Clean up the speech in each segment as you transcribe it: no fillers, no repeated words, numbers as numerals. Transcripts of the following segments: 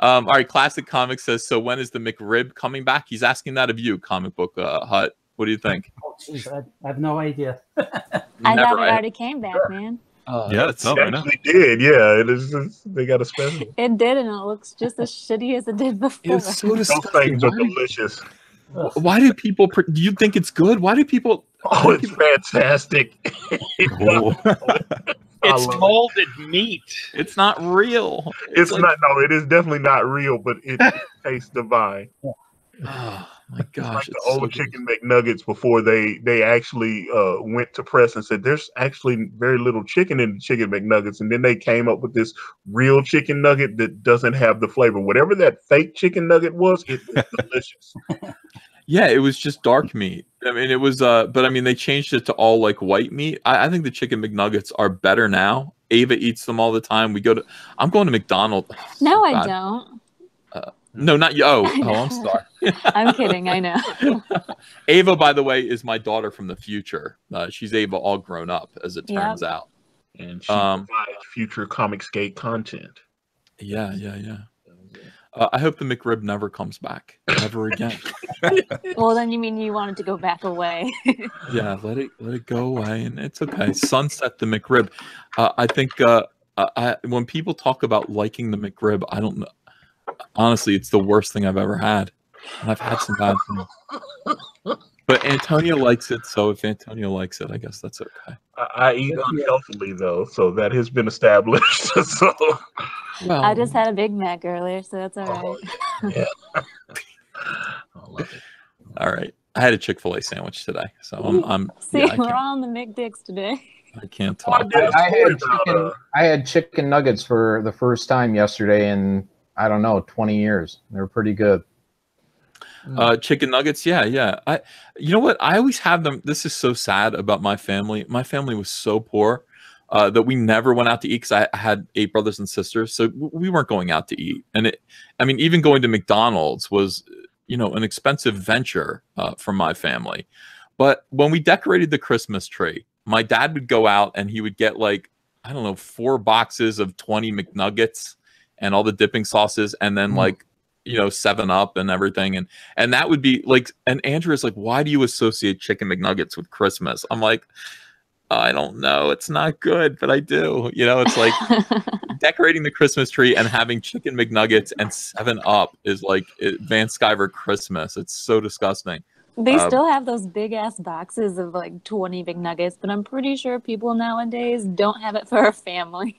All right, Classic Comics says, so when is the McRib coming back? He's asking that of you, Comic Book Hut. What do you think? Oh, jeez, I have no idea. I thought it already came back, man. Yeah, it actually did. Yeah, it is. They got a special. It did, and it looks just as shitty as it did before. It's so disgusting. Those things are delicious. Why do people? Do you think it's good? Why do people? Oh, it's fantastic. It's molded meat. It's not real. It's like, not. No, it is definitely not real, but it tastes divine. Oh my gosh! Like the old chicken McNuggets before they actually went to press and said there's actually very little chicken in the chicken McNuggets, and then they came up with this real chicken nugget that doesn't have the flavor. Whatever that fake chicken nugget was, it was delicious. Yeah, it was just dark meat. I mean, it was, but I mean, they changed it to all like white meat. I think the chicken McNuggets are better now. Ava eats them all the time. I'm going to McDonald's. No, I don't. No, not you. Oh, I'm sorry. I'm kidding. I know. Ava, by the way, is my daughter from the future. She's Ava all grown up, as it turns out. And she provides future Comicsgate content. Yeah. I hope the McRib never comes back ever again. Well, then you mean you wanted to go back away? Yeah, let it go away, and it's okay. Sunset the McRib. I think when people talk about liking the McRib, I don't know. Honestly, it's the worst thing I've ever had, and I've had some bad things. But Antonio likes it, so if Antonio likes it, I guess that's okay. I eat unhealthily though, so that has been established. So, well, I just had a Big Mac earlier, so that's all right. Yeah. I love it. All right, I had a Chick-fil-A sandwich today, so I'm. See, we're all on the McDicks today. I can't talk. I had chicken nuggets for the first time yesterday in I don't know 20 years. They were pretty good. Chicken nuggets, yeah. You know what? I always have them. This is so sad about my family. My family was so poor that we never went out to eat because I had 8 brothers and sisters, so we weren't going out to eat. And I mean, even going to McDonald's was, an expensive venture for my family. But when we decorated the Christmas tree, my dad would go out and he would get 4 boxes of 20 McNuggets and all the dipping sauces, and then 7-Up and everything, and that would be and Andrea's like, why do you associate chicken McNuggets with Christmas? I'm like, I don't know, it's not good, but I do. It's like decorating the Christmas tree and having chicken McNuggets and 7-Up is like Van Sciver Christmas. It's so disgusting. They still have those big ass boxes of 20 McNuggets, but I'm pretty sure people nowadays don't have it for a family.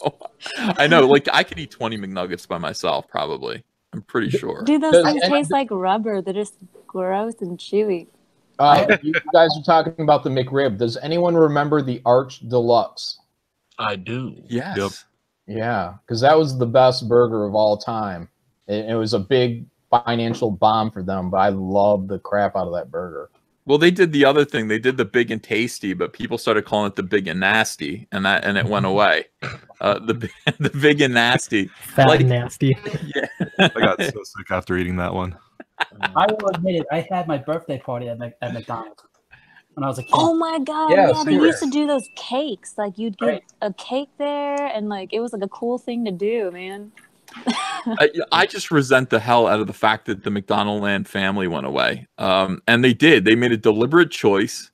No. I know, I could eat 20 McNuggets by myself, probably. I'm pretty sure. Dude, those things taste like rubber. They're just gross and chewy. You guys are talking about the McRib. Does anyone remember the Arch Deluxe? I do. Yes. Yep. Yeah, because that was the best burger of all time. It was a big financial bomb for them, but I loved the crap out of that burger. Well, they did the other thing. They did the Big and Tasty, but people started calling it the Big and Nasty, and it went away. The Big and Nasty, fat and nasty. Yeah, I got so sick after eating that one. I will admit it. I had my birthday party at McDonald's when I was a kid. Oh my god! Yeah, they used to do those cakes. You'd get a cake there, and it was a cool thing to do, man. I just resent the hell out of the fact that the McDonald Land family went away. And they did. They made a deliberate choice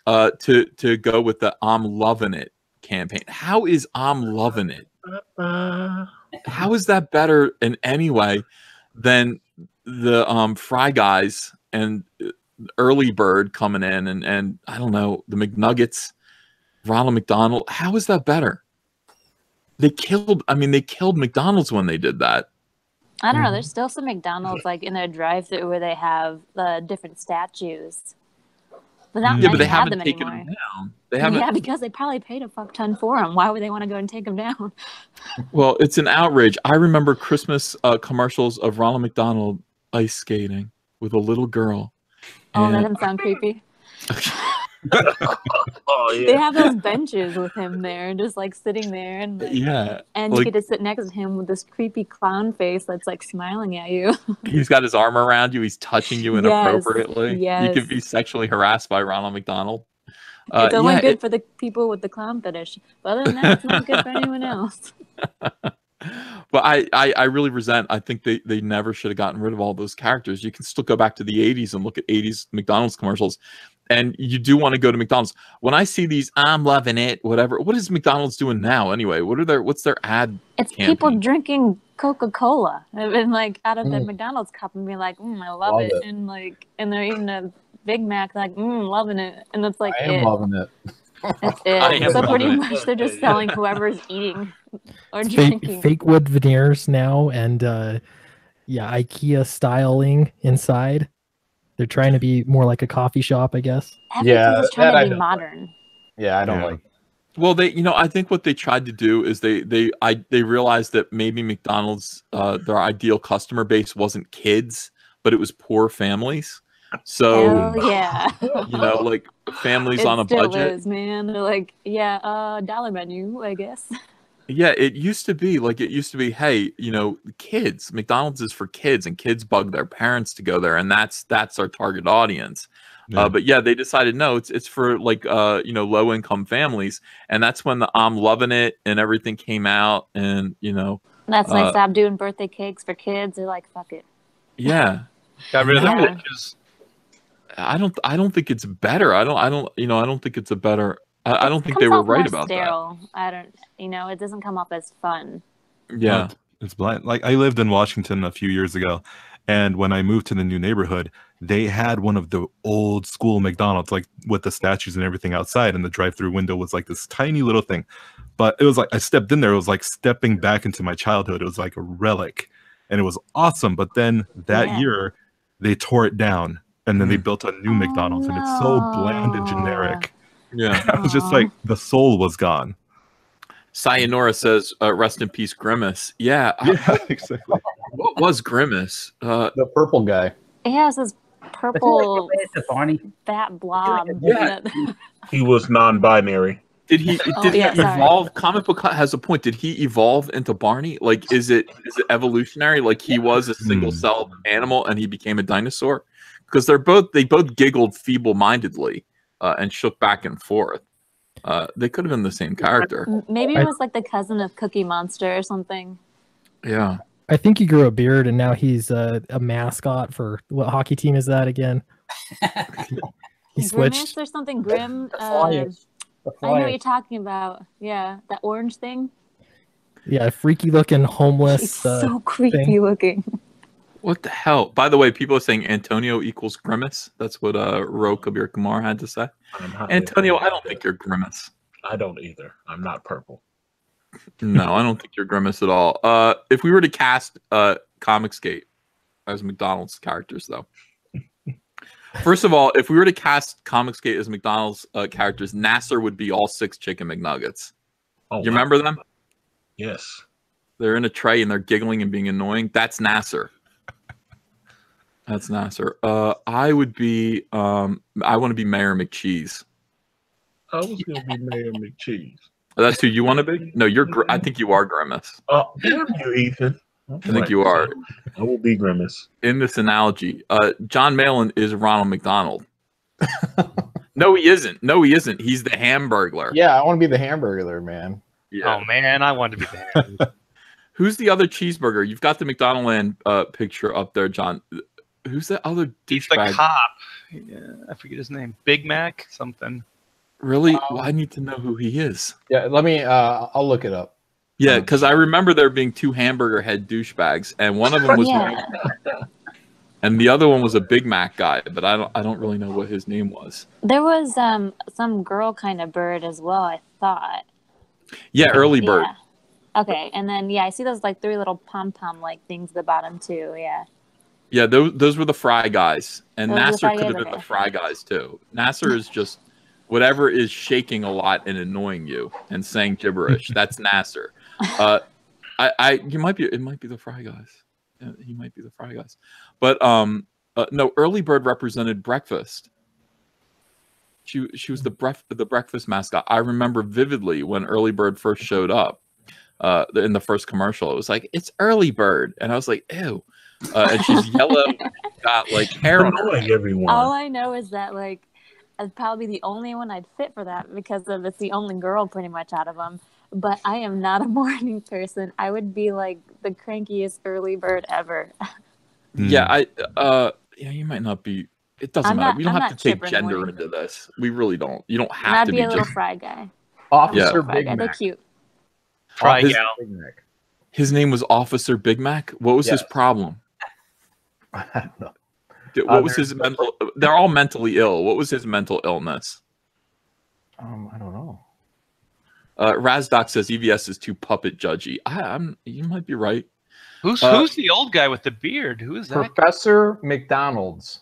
to go with the I'm loving it campaign. How is I'm loving it? How is that better in any way than the Fry Guys and Early Bird coming in and I don't know, the McNuggets, Ronald McDonald? How is that better? They killed McDonald's when they did that. I don't know. There's still some McDonald's in their drive-thru where they have different statues. But not but they have haven't them taken anymore. them down. They haven't. Yeah, because they probably paid a fuck ton for them. Why would they want to go and take them down? Well, it's an outrage. I remember Christmas commercials of Ronald McDonald ice skating with a little girl. Oh, that doesn't sound creepy. Oh, yeah. They have those benches with him there, just sitting there, and and you get to sit next to him with this creepy clown face that's smiling at you. He's got his arm around you. He's touching you inappropriately. Yes. You could be sexually harassed by Ronald McDonald. It's only good for the people with the clown fetish, but other than that, it's not good for anyone else. But I really resent. I think they never should have gotten rid of all those characters. You can still go back to the 80s and look at 80s McDonald's commercials, and you do want to go to McDonald's. When I see these, I'm loving it, whatever. What is McDonald's doing now anyway? What's their ad? It's campaign? People drinking Coca-Cola and like out of the McDonald's cup and be like, I love it. And like, and they're eating a Big Mac, like, loving it. And it's like, I am loving it. That's it. So pretty much they're just selling whoever's eating or drinking. Fake wood veneers now, and IKEA styling inside. They're trying to be more like a coffee shop, I guess. Everything's trying to be modern. Yeah, I don't like. Well, I think what they tried to do is they realized that maybe McDonald's their ideal customer base wasn't kids, but it was poor families. So like families on a budget. Is, man. They're like, dollar menu, I guess. Yeah, it used to be, hey, kids. McDonald's is for kids, and kids bug their parents to go there, and that's our target audience. Yeah. But they decided no, it's for like low income families, and that's when the I'm loving it and everything came out, and that's when they stopped doing birthday cakes for kids. They're like, fuck it. Yeah, got rid of the pictures. I don't think it's better. I don't think it's a better. I don't think they were right about sterile. That. It doesn't come up as fun. Yeah, it's blind. Like I lived in Washington a few years ago, and when I moved to the new neighborhood, they had one of the old school McDonald's, like with the statues and everything outside, and the drive-through window was like this tiny little thing. But it was like I stepped in there, it was like stepping back into my childhood. It was like a relic, and it was awesome. But then that year, they tore it down, and then they built a new McDonald's, and it's so bland and generic. Yeah, I was just like, the soul was gone. Sayonara says, "Rest in peace, Grimace." Yeah, exactly. What was Grimace? The purple guy. He has this purple Barney fat blob. Yeah. He was non-binary. Did he evolve? Comic Book Hut has a point. Did he evolve into Barney? Like, is it evolutionary? Like he was a single-celled animal and he became a dinosaur? Because they both giggled feeble-mindedly and shook back and forth. They could have been the same character. Maybe it was like the cousin of Cookie Monster or something. Yeah. I think he grew a beard and now he's a mascot for what hockey team is that again? He switched. Grimace or something. Grim. The I know what you're talking about. Yeah, that orange thing. Yeah, freaky looking homeless. He's so creepy looking. What the hell? By the way, people are saying Antonio equals Grimace. That's what Ro Kabir Kumar had to say. Antonio, I don't think you're Grimace. I don't either. I'm not purple. No, I don't think you're Grimace at all. If we were to cast Comicsgate as McDonald's characters, though. First of all, if we were to cast Comicsgate as McDonald's characters, Nasser would be all 6 chicken McNuggets. You remember them? Yes. They're in a tray and they're giggling and being annoying. That's Nasser. That's Nasser. I would be. I want to be Mayor McCheese. I was gonna be Mayor McCheese. That's who you want to be? No, you're. I think you are Grimace. Oh, damn you, Ethan. I think you are. I will be Grimace. In this analogy, John Malin is Ronald McDonald. No, he isn't. No, he isn't. He's the Hamburglar. Yeah, I want to be the Hamburglar, man. Yeah. Oh man, I want to be the Hamburglar. Who's the other cheeseburger? You've got the McDonald Land picture up there, John. Who's that other douchebag? The cop. Yeah, I forget his name. Big Mac something. Really? Well, I need to know who he is. Yeah, let me. I'll look it up. Yeah, because I remember there being 2 hamburger head douchebags, and one of them was, and the other one was a Big Mac guy, but I don't really know what his name was. There was some girl kind of bird as well, I thought. Yeah, early bird. Yeah. Okay, and then I see those like 3 little pom pom like things at the bottom too. Yeah. Yeah, those were the Fry Guys, and Nasser could have been okay. the Fry Guys too. Nasser is just whatever is shaking a lot and annoying you and saying gibberish. That's Nasser. It might be the Fry Guys. Yeah, he might be the Fry Guys. But no, early bird represented breakfast. She was the breakfast mascot. I remember vividly when early bird first showed up in the first commercial. It was like, it's early bird, and I was like, ew. And she's yellow, got like hair. Annoying everyone. All I know is that like I'd probably be the only one I'd fit for that because it's the only girl pretty much out of them. but I am not a morning person. I would be like the crankiest early bird ever. Yeah, yeah, you might not be. It doesn't matter. We don't have to take gender into this. We really don't. You don't have to be be a little gender. fry guy. Officer Fry Big guy. They're Mac. cute. Fry Officer gal. Big Mac. His name was Officer Big Mac. What was his Yes. problem? I don't know. What was his mental? They're all mentally ill. What was his mental illness? I don't know. Razdoc says EVS is too puppet judgy. You might be right. Who's the old guy with the beard? Who is that? Professor McDonald's.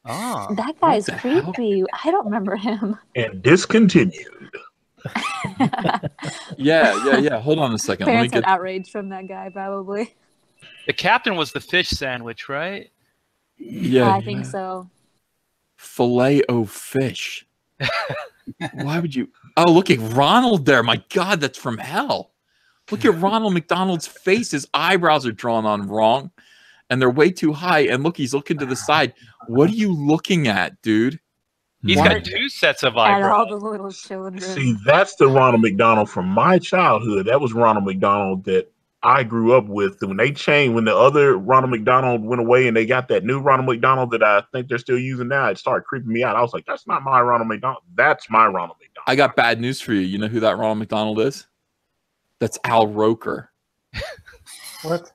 Oh, That guy's the hell? creepy. I don't remember him. And discontinued. Yeah. Hold on a second. Let me Parents get. got outraged from that guy, probably. the captain was the fish sandwich, right? Yeah, I think so. Filet-O-Fish. Why would you? Oh, look at Ronald there. My God, that's from hell. Look at Ronald McDonald's face. His eyebrows are drawn on wrong, and they're way too high. And look, he's looking to the side. What are you looking at, dude? He's got two sets of At all eyebrows. the little children. See, that's the Ronald McDonald from my childhood. That was Ronald McDonald that I grew up with. When they changed, when the other Ronald McDonald went away and they got that new Ronald McDonald that I think they're still using now, it started creeping me out. I was like, that's not my Ronald McDonald. That's my Ronald McDonald. I got bad news for you. You know who that Ronald McDonald is? That's Al Roker. What?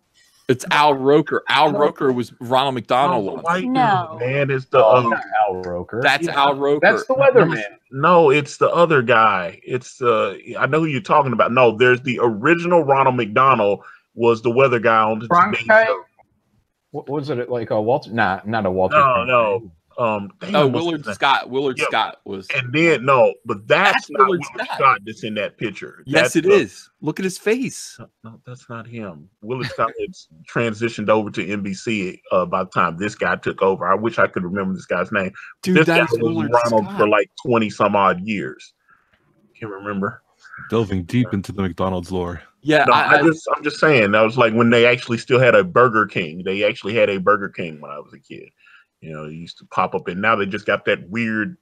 It's Al Roker. Al Roker was Ronald McDonald the once. white dude, No. man, it's the Not Al Roker. That's Al Roker. That's the weatherman. no, it's the other guy. It's I know who you're talking about. No, there's the original Ronald McDonald was the weather guy on the Today Cronkite? Show. What was it like a Walter? Not a Walter. No, Cronkite. no. Damn, what's Willard his name? Scott. Willard Yeah. Scott was. And then no, but that's not Willard Willard Scott. Scott that's in that picture. Yes, That's it the- is. Look at his face. No, that's not him. Willard Scott has transitioned over to NBC by the time this guy took over. I wish I could remember this guy's name. Dude, This guy that's was Willard Ronald Scott. for like 20 some odd years. Can't remember. Delving deep into the McDonald's lore. Yeah, No, I'm just saying that was like when they actually still had a Burger King. They actually had a Burger King when I was a kid. You know, it used to pop up, and now they just got that weird,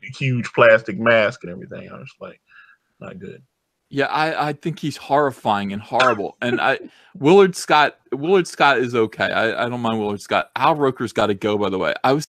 huge plastic mask and everything. I was like, not good. Yeah, I think he's horrifying and horrible. And Willard Scott is okay. I don't mind Willard Scott. Al Roker's got to go, by the way. I was